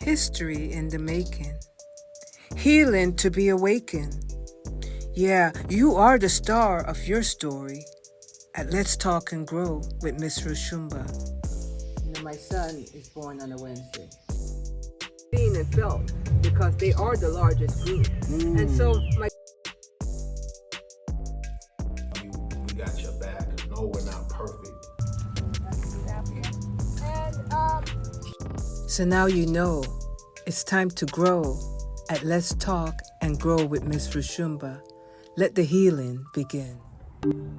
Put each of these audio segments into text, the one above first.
history in the making, healing to be awakened. Yeah, you are the star of your story at Let's Talk and Grow with Miss Roshumba. You know, my son is born on a Wednesday. Seen and felt because they are the largest group. And so my we got your back. No, we're not perfect. So now you know it's time to grow at Let's Talk and Grow with Miss Roshumba. Let the healing begin.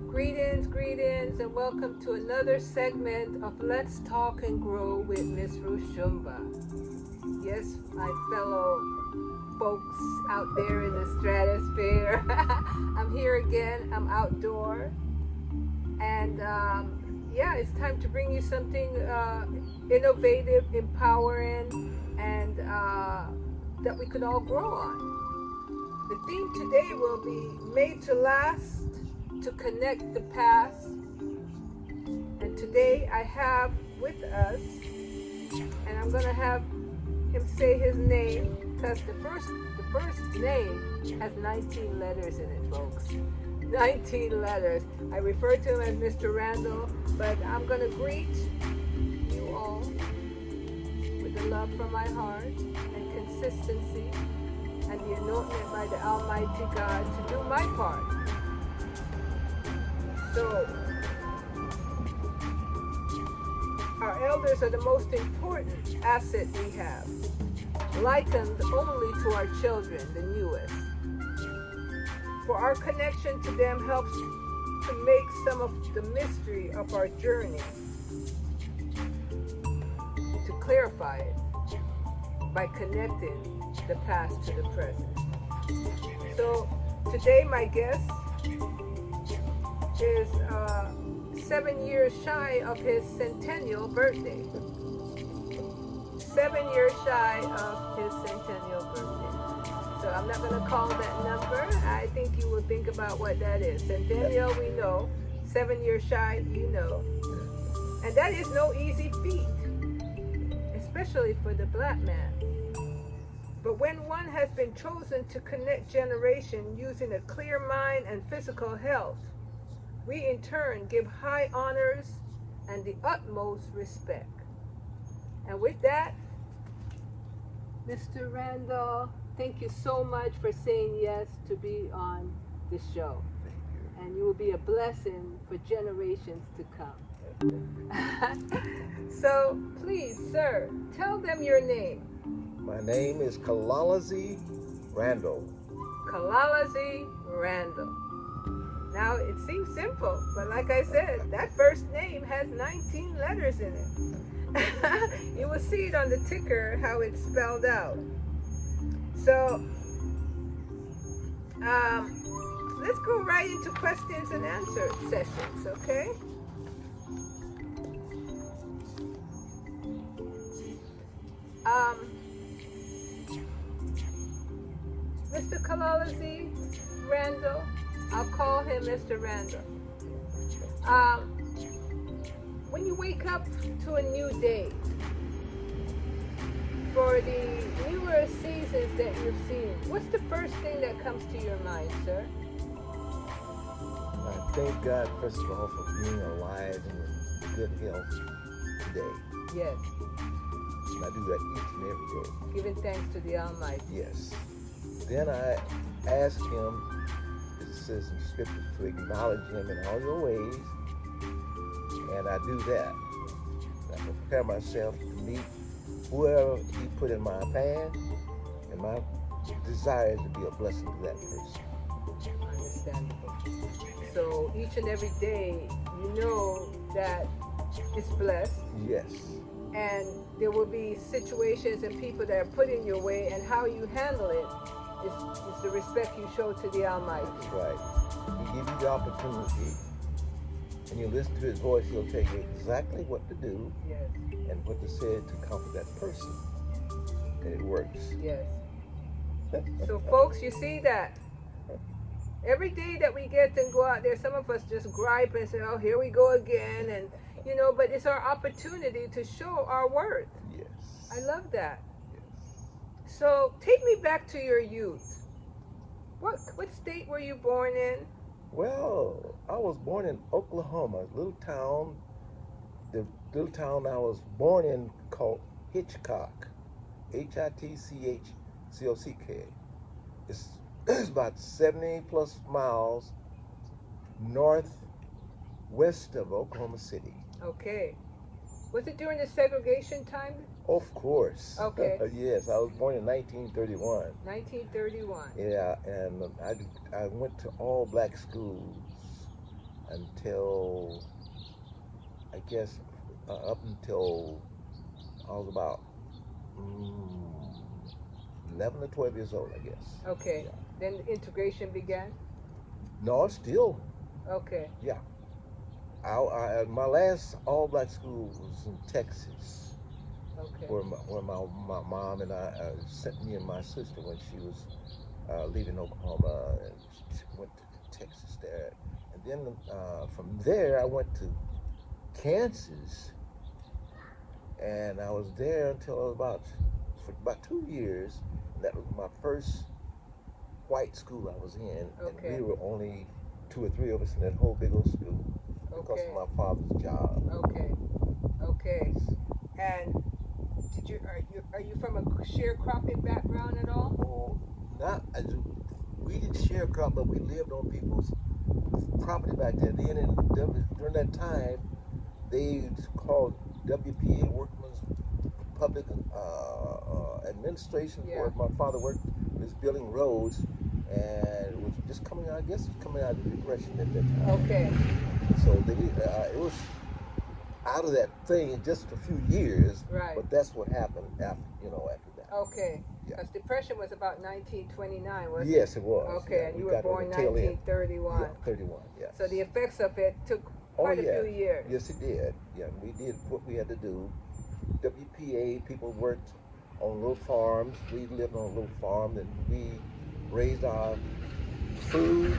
Greetings, and welcome to another segment of Let's Talk and Grow with Miss Roshumba. Yes, my fellow folks out there in the stratosphere. I'm here again. I'm outdoor. And it's time to bring you something innovative, empowering, and that we can all grow on. The theme today will be Made to Last, to Connect the Past. And today I have with us, and I'm going to have him say his name, because the first name has 19 letters in it, folks. 19 letters. I refer to him as Mr. Randle, but I'm going to greet you all with the love from my heart and consistency and the anointment by the Almighty God to do my part. So, our elders are the most important asset we have, likened only to our children, the newest. For our connection to them helps to make some of the mystery of our journey, to clarify it by connecting the past to the present. So today my guest is 7 years shy of his centennial birthday. 7 years shy of his centennial birthday. So I'm not going to call that number. I think you will think about what that is. Centennial, we know. 7 years shy, you know. And that is no easy feat, especially for the black man. But when one has been chosen to connect generation using a clear mind and physical health, we in turn give high honors and the utmost respect. And with that, Mr. Randle, thank you so much for saying yes to be on the show. Thank you. And you will be a blessing for generations to come. So please, sir, tell them your name. My name is Challoughlzilczise Randle. Challoughlzilczise Randle. Now, it seems simple, but like I said, that first name has 19 letters in it. You will see it on the ticker, how it's spelled out. So, let's go right into questions and answer sessions, okay? Mr. Challoughlzilczise Randle, I'll call him Mr. Randle. When you wake up to a new day, for the newer seasons that you've seen, what's the first thing that comes to your mind, sir? I thank God, first of all, for being alive and in good health today. Yes, And I do that each and every day. giving thanks to the Almighty. Yes. Then I ask Him, it says in Scripture, to acknowledge Him in all your ways. And I do that. I prepare myself to meet whoever He put in my path, and my desire is to be a blessing to that person. Understandable. So each and every day, you know that it's blessed, Yes. and there will be situations and people that are put in your way, and how you handle it is the respect you show to the Almighty. That's right. He gives you the opportunity, and you listen to His voice. He'll tell you exactly what to do Yes, and what to say to comfort that person. And it works. yes. So folks, you see that every day that we get and go out there, some of us just gripe and say, oh, here we go again, and but it's our opportunity to show our worth. Yes. I love that. Yes. So take me back to your youth. What state were you born in? Well, I was born in Oklahoma, a little town. The little town I was born in called Hitchcock, Hitchcock. It's, it's about 70 plus miles northwest of Oklahoma City. Okay. Was it during the segregation time? Of course. Okay. Yes, I was born in 1931. 1931. Yeah, and I went to all black schools until, I guess, up until I was about 11 or 12 years old, I guess. Okay. Yeah. Then the integration began? No, still. Okay. Yeah. My last all black school was in Texas, Okay. where my mom and I sent me and my sister when she was leaving Oklahoma, and she went to Texas there. And then from there, I went to Kansas, and I was there until I was for about 2 years. And that was my first white school I was in, Okay. and we were only 2 or 3 of us in that whole big old school because Okay. of my father's job. Okay. Okay. And are you from a sharecropping background at all? Oh, we didn't sharecrop, but we lived on people's property back then. Then during that time, they called WPA, Workmen's Public Administration, Yeah. where my father worked, was building roads, and it was just coming out. I guess it was coming out of the Depression at that time. Okay. So it was out of that thing in just a few years. Right. But that's what happened after that. Okay. Yeah. Because Depression was about 1929, wasn't it? Yes, it was. Okay, Yeah, and we you were got on born the tail end. 1931. Yeah, 31, yes. So the effects of it took quite a few years. Yes, it did. Yeah, we did what we had to do. WPA people worked on little farms. We lived on a little farm, and we raised our food,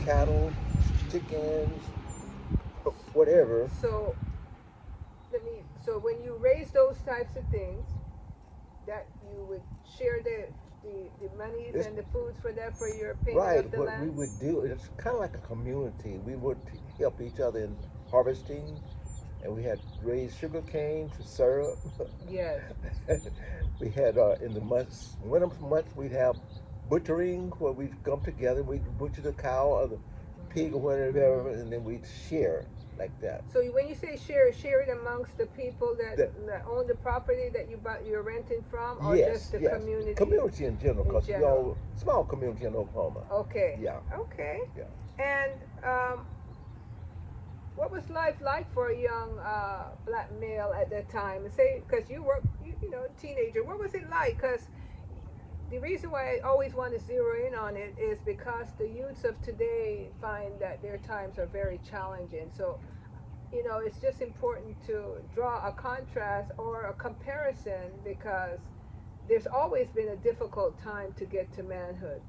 cattle, chickens, whatever. So when you raise those types of things, that you would share the monies and the foods for that for your payment Right, of the what land? we would do, it's kind of like a community. We would help each other in harvesting, and we had raised sugar cane for syrup. Yes. We had in the winter months, we'd have butchering, where we'd come together, we'd butcher the cow or the pig or whatever, and then we'd share like that. So when you say share it amongst the people that own the property that you're renting from, or just the community? Community in general, because In we all small community in Oklahoma. Okay. Yeah. Okay. Yeah. And what was life like for a young black male at that time? Say, because you were, teenager. What was it like? Because the reason why I always want to zero in on it is because the youths of today find that their times are very challenging. So, it's just important to draw a contrast or a comparison, because there's always been a difficult time to get to manhood.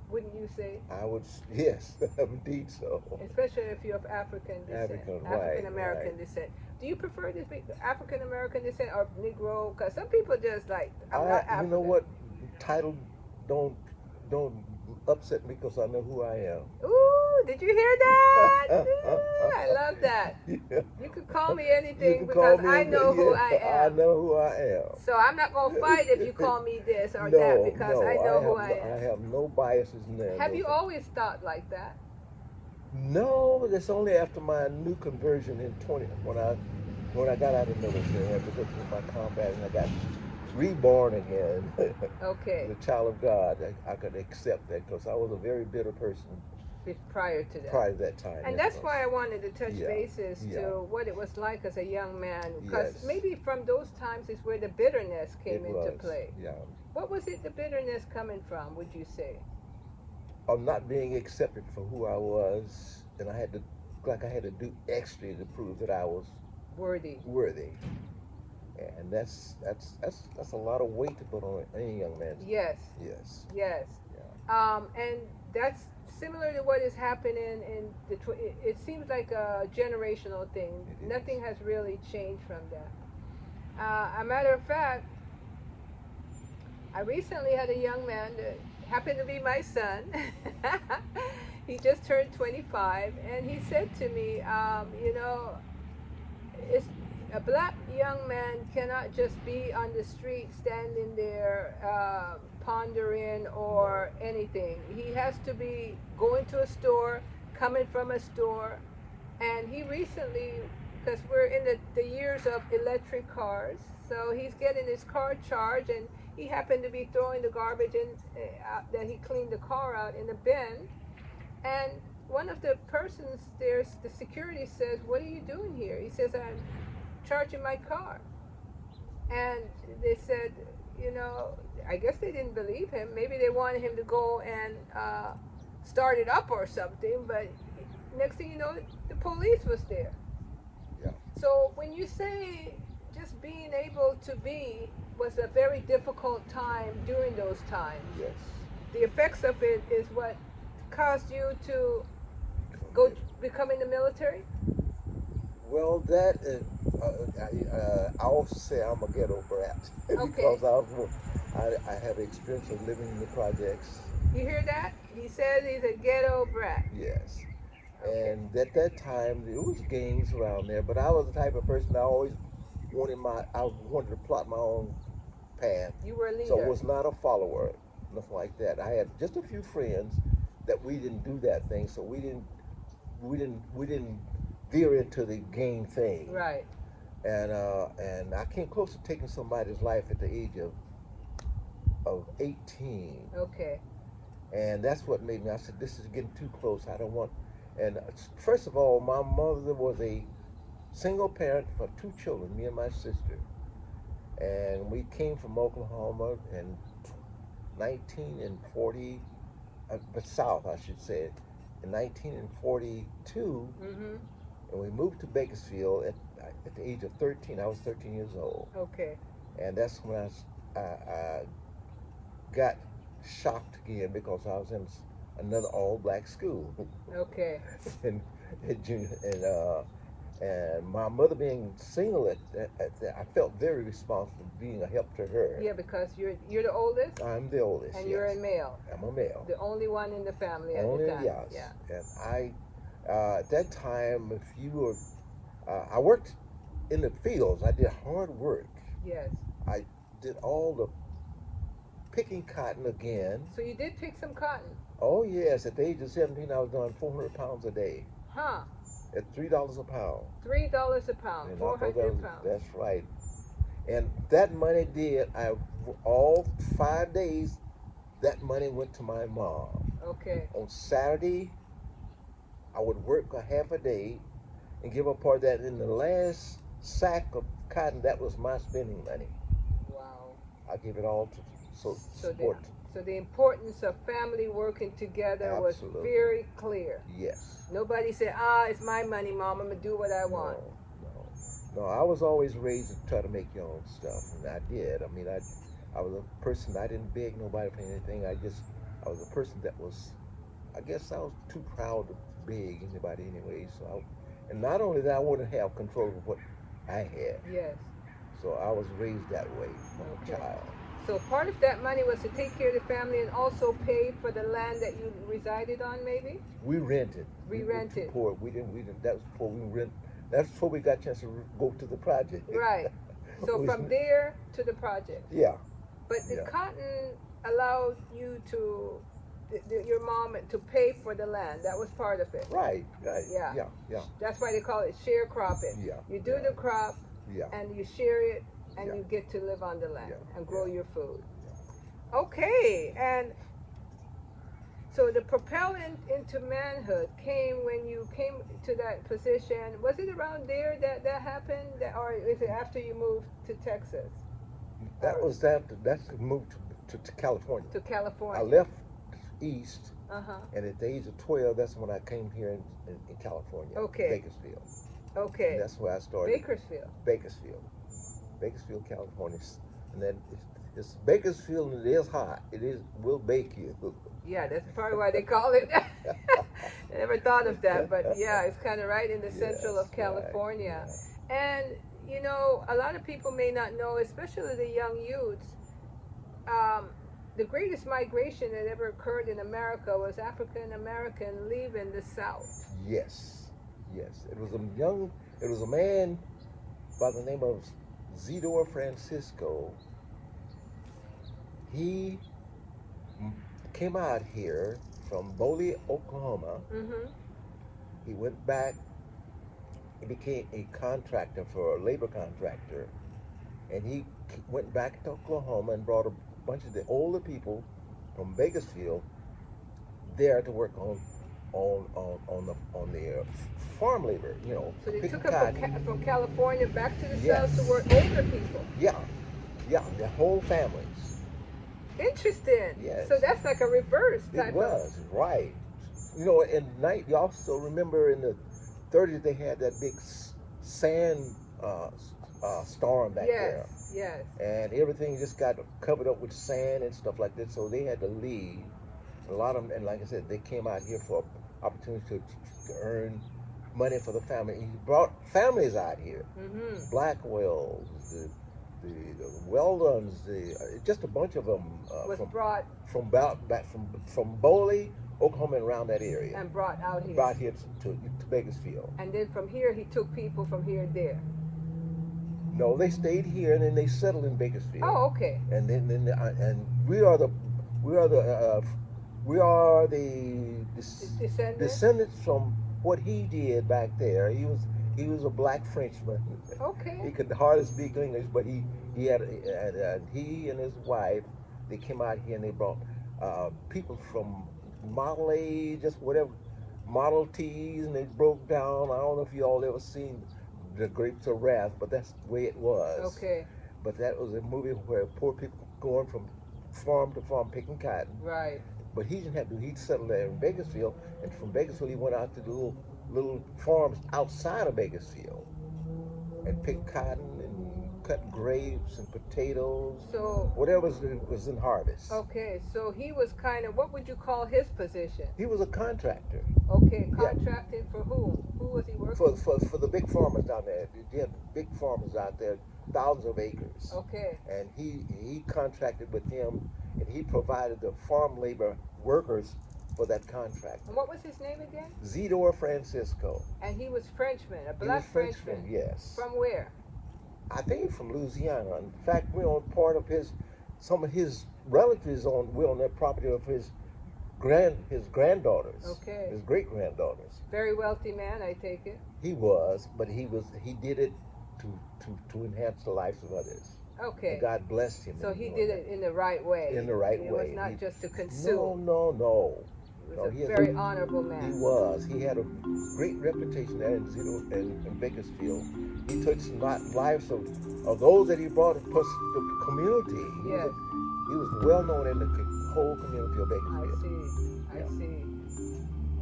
Wouldn't you say? I would, yes, indeed so. Especially if you're of African descent, African American descent. Do you prefer this African American descent or Negro? Because some people just like, I'm not African. You know what? Title don't upset me, because I know who I am. Ooh, did you hear that? Ooh, I love that. Yeah. You could call me anything because I know who I am. I know who I am. So I'm not going to fight if you call me this or that, because I know who I am. I have no biases in there. Have you always thought like that? No, but it's only after my new conversion in when I got out of the military, I had to go through my combat, and I got reborn again. Okay. The child of God. I could accept that, because I was a very bitter person prior to that. Prior to that time. And that's why I wanted to touch bases to what it was like as a young man, because maybe from those times is where the bitterness came into play. Yeah. What was it, the bitterness coming from, would you say? Of not being accepted for who I was, and I had to do extra to prove that I was worthy. And that's a lot of weight to put on any young man. Yes. Yes. Yes. Yeah. And that's similar to what is happening in it seems like a generational thing. Nothing has really changed from that. A matter of fact, I recently had a young man that happened to be my son. He just turned 25, and he said to me, it's, a black young man cannot just be on the street standing there pondering or anything. He has to be going to a store, coming from a store. And he recently, because we're in the years of electric cars, so he's getting his car charged, and he happened to be throwing the garbage in that he cleaned the car out in the bin. And one of the persons there, the security says, "What are you doing here?" He says, "I'm charging my car." And they said, I guess they didn't believe him. Maybe they wanted him to go and start it up or something, but next thing you know, the police was there. Yeah. So when you say just being able to be was a very difficult time during those times, Yes. the effects of it is what caused you to go become in the military? Well, that is, I also say I'm a ghetto brat because I have experience of living in the projects. You hear that? He says he's a ghetto brat. Yes. Okay. And at that time, there was gangs around there, but I was the type of person I always wanted to plot my own path. You were a leader. So I was not a follower, nothing like that. I had just a few friends that we didn't do that thing, so we didn't veer into the gang thing. Right. And I came close to taking somebody's life at the age of 18. Okay. And that's what made me, I said, this is getting too close. I don't want, and first of all, my mother was a single parent for 2 children, me and my sister. And we came from Oklahoma in 1940, but south, I should say, in 1942. Mm-hmm. And we moved to Bakersfield at the age of 13. I was 13 years old. Okay. And that's when I got shocked again because I was in another all-black school. Okay. and my mother being single I felt very responsible being a help to her. Yeah, because you're the oldest? I'm the oldest. And yes. you're a male? I'm a male. The only one in the family at Only, the time? yes. Yeah. And at that time, if you were, I worked in the fields. I did hard work. Yes. I did all the picking cotton again. So you did pick some cotton? Oh yes, at the age of 17, I was doing 400 pounds a day. Huh. At $3 a pound. $3 a pound, And 400 pounds. That's right. And that money all 5 days, that money went to my mom. Okay. On Saturday, I would work a half a day and give her part of that. In the last sack of cotton, that was my spending money. Wow. I gave it all to support. So the importance of family working together Absolutely. was very clear. Yes. Nobody said, it's my money, Mom, I'm going to do what I want. No, I was always raised to try to make your own stuff, and I did. I mean, I was a person, I didn't beg nobody for anything. I was a person that was, I guess I was too proud to beg anybody anyway. And not only that, I wanted to have control of what I had. Yes. So I was raised that way from a child. So part of that money was to take care of the family and also pay for the land that you resided on, maybe? We rented. We were rented. Too poor. We didn't. That was before we rent. That's before we got a chance to go to the project. Right. So from there to the project. Yeah. But the cotton allowed you to, your mom to pay for the land. That was part of it. Right. Yeah. Yeah. That's why they call it sharecropping. Yeah. You do the crop, and you share it, and you get to live on the land and grow your food. Yeah. Okay, and so the propellant into manhood came when you came to that position. Was it around there that happened, or is it after you moved to Texas? That was that. That's moved to California. To California. I left East, and at the age of 12, that's when I came here in California. Okay. Bakersfield. Okay. And that's where I started. Bakersfield, California. And then it's Bakersfield, and it is hot. Will bake you. Yeah, that's probably why they call it. I never thought of that, but yeah, it's kind of right in the central of California. Right. And, a lot of people may not know, especially the young youths, the greatest migration that ever occurred in America was African American leaving the South. Yes, yes. It was a man by the name of Isidore Francisco. He came out here from Boley, Oklahoma. Mm-hmm. He went back. He became a contractor for a labor contractor, and he went back to Oklahoma and brought a bunch of the older people from Bakersfield there to work on the farm labor. You know, So they picking took them cotton. from California back to the Yes. South to work older people. Yeah, their whole families. Interesting. Yes. So that's like a reverse type It was, right. You know, in night, you also remember in the 30s they had that big sand storm back there. Yes. And everything just got covered up with sand and stuff like that, so they had to leave. A lot of them, and like I said, they came out here for opportunity to earn money for the family. He brought families out here. Mm-hmm. Blackwells, the Weldons, just a bunch of them Was brought from Boley, Oklahoma, and around that area. and brought out here. Brought here to Bakersfield. And then from here, he took people from here and there. No, they stayed here and then they settled in Bakersfield. Oh, okay. And then and we are the Descendants? descendants from what he did back there. He was a black Frenchman. He Okay. could hardly speak English, but he and his wife, they came out here and they brought people from Model A, just whatever, Model Ts, and they broke down. I don't know if you all ever seen The Grapes of Wrath, but that's the way it was. Okay. But that was a movie where poor people going from farm to farm picking cotton. Right. But he didn't have to. He settled there in Bakersfield, and from Bakersfield he went out to the little farms outside of Bakersfield and picked cotton and cut grapes and potatoes, So, whatever was in harvest. okay. So he was kind of, what would you call his position? He was a contractor Okay. Yeah. Contracting for whom? Who was he working for the big farmers down there. They had big farmers out there, thousands of acres. Okay. And he contracted with them, and he provided the farm labor workers for that contract. And what was his name again? Isidore Francisco. And he was Frenchman, a He black was Frenchman, Frenchman. yes. From where? I think he's from Louisiana. In fact, we're on part of some of his relatives we're on that property of his granddaughters. Okay. His great granddaughters. Very wealthy man, I take it. He was, but he did it to enhance the lives of others. Okay. And God blessed him. So in he doing did that. it in the right way. In the right It way. was not He- just to consume. No. He No, was he a is very a- honorable He man. was. He had a great reputation there in Bakersfield. He touched lives of those that he brought plus the community. Yes. He was well known in the whole community of I Bakersfield. see. I Yeah. see.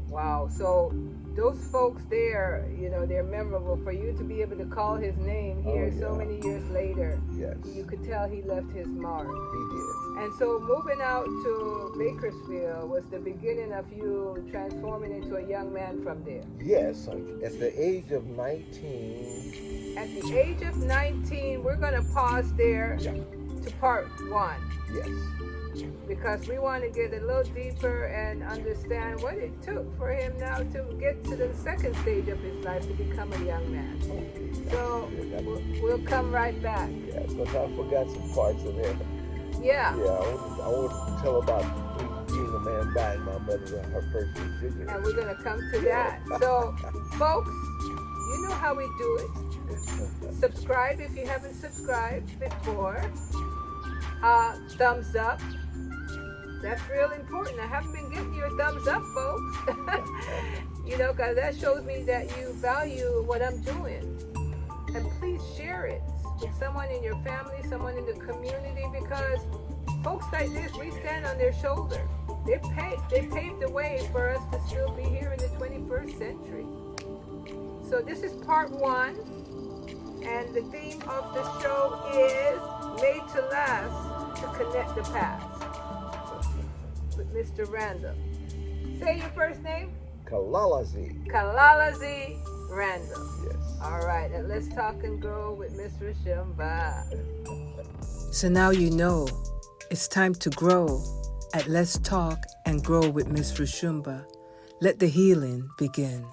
Wow. So those folks there, they're memorable. For you to be able to call his name here Oh, so yeah. many years later, Yes, you could tell he left his mark. he did. And so moving out to Bakersfield was the beginning of you transforming into a young man from there. Yes, at the age of 19. At the age of 19, we're going to pause there Yeah. to part one, Yes. because we want to get a little deeper and understand what it took for him now to get to the second stage of his life to become a young man. So we'll come right back. Yeah, because I forgot some parts of it. Yeah. Yeah, I want to tell about being a man buying my mother her first refrigerator. And we're going to come to that. So, folks, you know how we do it. Subscribe if you haven't subscribed before. Thumbs up. That's real important. I haven't been getting your thumbs up, folks. Because that shows me that you value what I'm doing. And please share it with someone in your family, someone in the community, because folks like this, we stand on their shoulder. They paved the way for us to still be here in the 21st century. So this is part one, and the theme of the show is Made to Last, to Connect the Past, with Mr. Randle. Say your first name? Challoughlzilczise Randle. Yes. All right, and let's talk and grow with Miss Roshumba. So now you know It's time to grow at Let's Talk and Grow with Miss Roshumba. Let the healing begin.